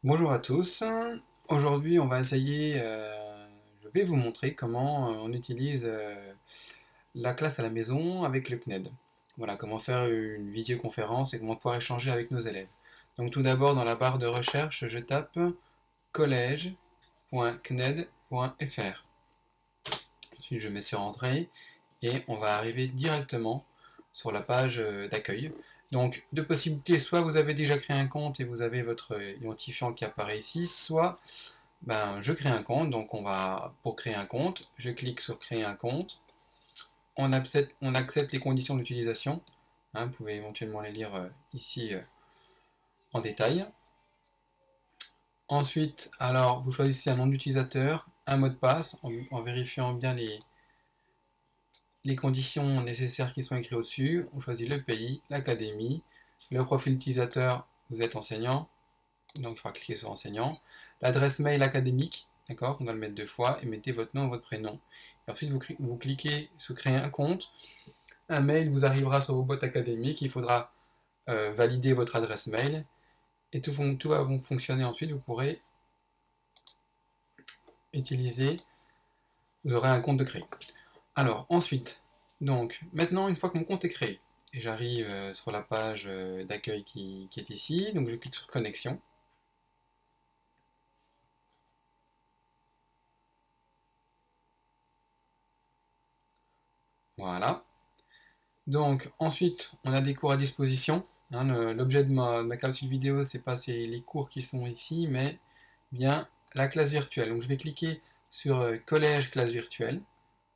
Bonjour à tous, aujourd'hui on va essayer, je vais vous montrer comment on utilise la classe à la maison avec le CNED. Voilà, comment faire une vidéoconférence et comment pouvoir échanger avec nos élèves. Donc tout d'abord dans la barre de recherche je tape college.cned.fr. Ensuite je mets sur entrée et on va arriver directement sur la page d'accueil. Donc deux possibilités, soit vous avez déjà créé un compte et vous avez votre identifiant qui apparaît ici, soit je crée un compte. Donc pour créer un compte, je clique sur créer un compte, on accepte les conditions d'utilisation, vous pouvez éventuellement les lire ici en détail. Ensuite, alors vous choisissez un nom d'utilisateur, un mot de passe en vérifiant bien les conditions nécessaires qui sont écrites au-dessus. On choisit le pays, l'académie, le profil utilisateur, vous êtes enseignant, donc il faudra cliquer sur enseignant. L'adresse mail académique, d'accord, on va le mettre 2 fois, et mettez votre nom et votre prénom. Et ensuite vous cliquez sur créer un compte, un mail vous arrivera sur vos boîtes académiques, il faudra valider votre adresse mail, et tout va fonctionner ensuite, vous pourrez utiliser, vous aurez un compte de créé. Alors ensuite, donc maintenant une fois que mon compte est créé, et j'arrive sur la page d'accueil qui est ici, donc je clique sur connexion. Voilà. Donc ensuite on a des cours à disposition. L'objet de ma capsule vidéo, c'est pas les cours qui sont ici, mais bien la classe virtuelle. Donc je vais cliquer sur collège classe virtuelle.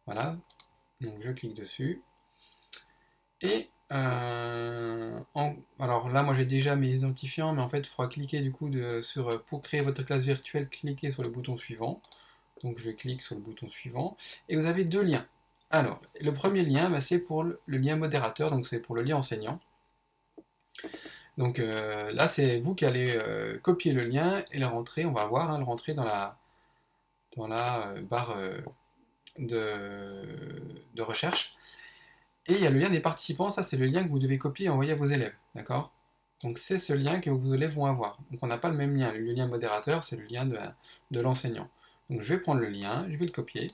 Voilà. Donc je clique dessus. Et alors là, moi j'ai déjà mes identifiants, mais en fait, il faudra cliquer du coup pour créer votre classe virtuelle, cliquez sur le bouton suivant. Donc je clique sur le bouton suivant, et vous avez deux liens. Alors, le premier lien, c'est pour le lien modérateur, donc c'est pour le lien enseignant. Donc là, c'est vous qui allez copier le lien et le rentrer, on va voir, le rentrer dans la barre de recherche. Et il y a le lien des participants, ça c'est le lien que vous devez copier et envoyer à vos élèves, d'accord? Donc c'est ce lien que vos élèves vont avoir. Donc on n'a pas le même lien, le lien modérateur c'est le lien de l'enseignant. Donc je vais prendre le lien, je vais le copier,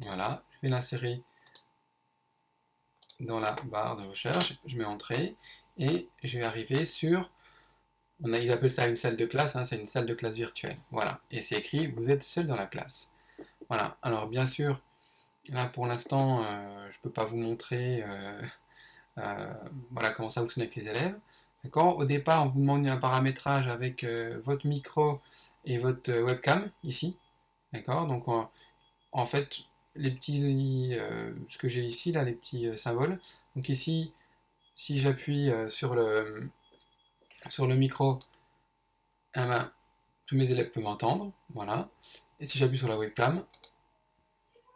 voilà, je vais l'insérer dans la barre de recherche, je mets entrée, et je vais arriver sur, ils appellent ça une salle de classe, c'est une salle de classe virtuelle, voilà, et c'est écrit, vous êtes seul dans la classe. Voilà, alors bien sûr, là pour l'instant, je ne peux pas vous montrer voilà comment ça fonctionne avec les élèves. D'accord. Au départ, on vous demande un paramétrage avec votre micro et votre webcam ici. D'accord. Donc en fait, les petits, ce que j'ai ici là, les petits symboles. Donc ici, si j'appuie sur le micro, eh ben, tous mes élèves peuvent m'entendre. Voilà. Et si j'appuie sur la webcam,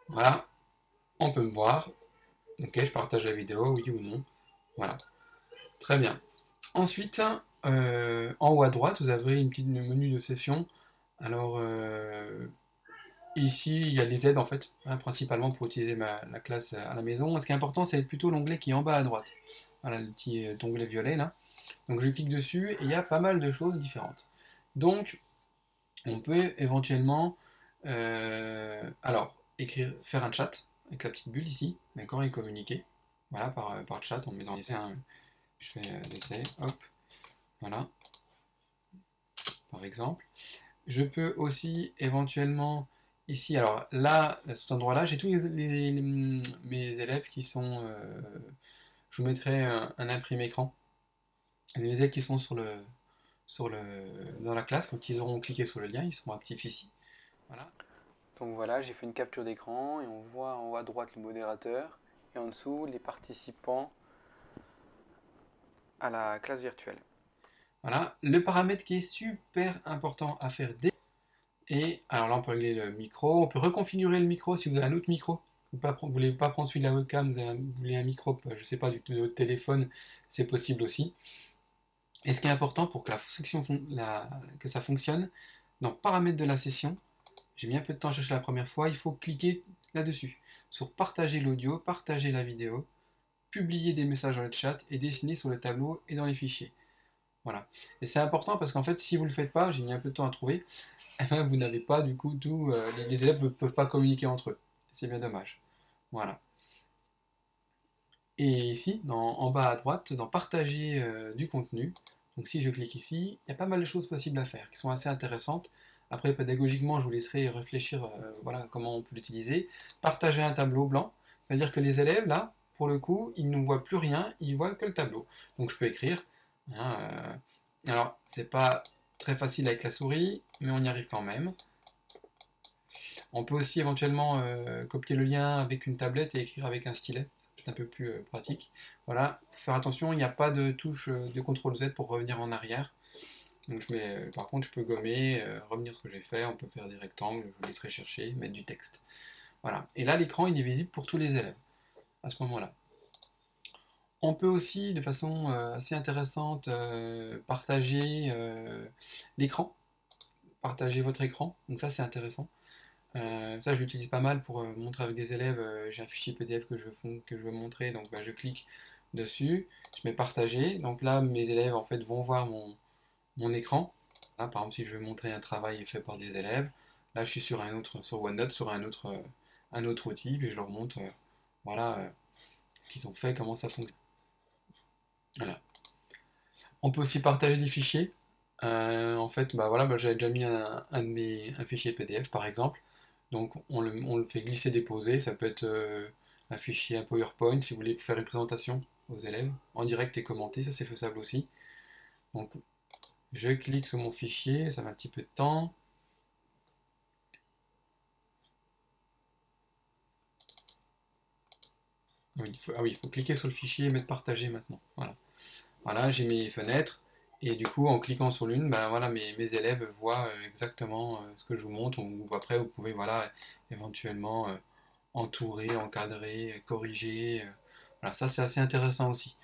voilà, on peut me voir. Ok, je partage la vidéo, oui ou non. Voilà. Très bien. Ensuite, en haut à droite, vous avez une petite menu de session. Alors, ici, il y a les aides en fait, principalement pour utiliser la classe à la maison. Ce qui est important, c'est plutôt l'onglet qui est en bas à droite. Voilà, le petit onglet violet là. Donc, je clique dessus et il y a pas mal de choses différentes. Donc, on peut éventuellement, alors, faire un chat avec la petite bulle ici, d'accord, et communiquer. Voilà, par chat, on met dans l'essai, je fais l'essai, hop, voilà, par exemple. Je peux aussi éventuellement ici, alors là, à cet endroit-là, j'ai tous mes élèves qui sont, je vous mettrai un imprimé écran. Les élèves qui sont dans la classe, quand ils auront cliqué sur le lien, ils seront actifs ici. Voilà. Donc voilà, j'ai fait une capture d'écran et on voit en haut à droite le modérateur et en dessous les participants à la classe virtuelle. Voilà, le paramètre qui est super important à faire dès. Et alors là, on peut régler le micro. On peut reconfigurer le micro si vous avez un autre micro. Vous ne voulez pas prendre celui de la webcam, vous voulez un micro, je ne sais pas, de votre téléphone, c'est possible aussi. Et ce qui est important pour que que ça fonctionne, dans paramètres de la session, j'ai mis un peu de temps à chercher la première fois, il faut cliquer là-dessus, sur partager l'audio, partager la vidéo, publier des messages dans le chat et dessiner sur le tableau et dans les fichiers. Voilà. Et c'est important parce qu'en fait, si vous ne le faites pas, j'ai mis un peu de temps à trouver, eh ben, vous n'avez pas du coup tout. Les élèves ne peuvent pas communiquer entre eux. C'est bien dommage. Voilà. Et ici, en bas à droite, dans partager du contenu, donc si je clique ici, il y a pas mal de choses possibles à faire qui sont assez intéressantes. Après, pédagogiquement, je vous laisserai réfléchir voilà, comment on peut l'utiliser. Partager un tableau blanc, c'est-à-dire que les élèves, là, pour le coup, ils ne voient plus rien, ils voient que le tableau. Donc je peux écrire. Hein, alors, c'est pas très facile avec la souris, mais on y arrive quand même. On peut aussi éventuellement copier le lien avec une tablette et écrire avec un stylet. C'est un peu plus pratique. Voilà, faut faire attention, il n'y a pas de touche de CTRL Z pour revenir en arrière. Donc par contre, je peux gommer, revenir ce que j'ai fait. On peut faire des rectangles, je vous laisserai chercher, mettre du texte. Voilà. Et là, l'écran, il est visible pour tous les élèves à ce moment-là. On peut aussi, de façon assez intéressante, partager l'écran, partager votre écran. Donc ça, c'est intéressant. Ça, je l'utilise pas mal pour montrer avec des élèves. J'ai un fichier PDF que je veux montrer, donc bah, je clique dessus, je mets partager. Donc là, mes élèves en fait vont voir mon écran. Là, par exemple, si je veux montrer un travail fait par des élèves, là, je suis sur OneNote, sur un autre outil, puis je leur montre, voilà, ce qu'ils ont fait, comment ça fonctionne. Voilà. On peut aussi partager des fichiers. En fait, bah voilà, bah, j'avais déjà mis un fichier PDF par exemple. Donc on le fait glisser-déposer. Ça peut être un fichier, un PowerPoint si vous voulez faire une présentation aux élèves en direct et commenter. Ça c'est faisable aussi. Donc je clique sur mon fichier, ça met un petit peu de temps. Oui, il faut cliquer sur le fichier et mettre partager maintenant. Voilà. Voilà, j'ai mes fenêtres. Et du coup, en cliquant sur l'une, ben voilà, mes élèves voient exactement ce que je vous montre. Ou après, vous pouvez voilà, éventuellement entourer, encadrer, corriger. Voilà, ça c'est assez intéressant aussi.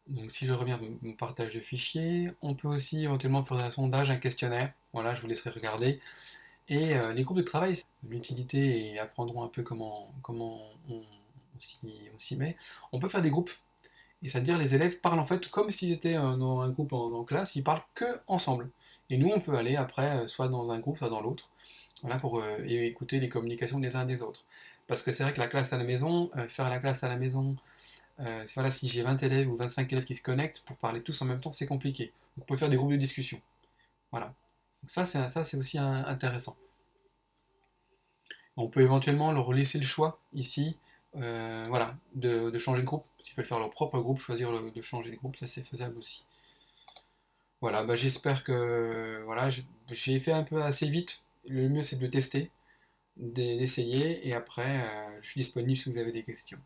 Donc si je reviens à mon partage de fichiers, on peut aussi éventuellement faire un sondage, un questionnaire. Voilà, je vous laisserai regarder. Et les groupes de travail, l'utilité et apprendront un peu comment on s'y met. On peut faire des groupes. Et c'est-à-dire les élèves parlent en fait comme s'ils étaient dans un groupe en classe, ils parlent que ensemble. Et nous, on peut aller après, soit dans un groupe, soit dans l'autre, voilà, pour écouter les communications des uns des autres. Parce que c'est vrai que la classe à la maison, faire la classe à la maison, voilà, si j'ai 20 élèves ou 25 élèves qui se connectent pour parler tous en même temps, c'est compliqué. Donc, on peut faire des groupes de discussion. Voilà. Donc ça, c'est aussi intéressant. On peut éventuellement leur laisser le choix ici, voilà, de changer de groupe. S'ils veulent faire leur propre groupe, choisir de changer de groupe, ça c'est faisable aussi. Voilà, bah, j'espère que voilà, j'ai fait un peu assez vite. Le mieux c'est de le tester, d'essayer, et après je suis disponible si vous avez des questions.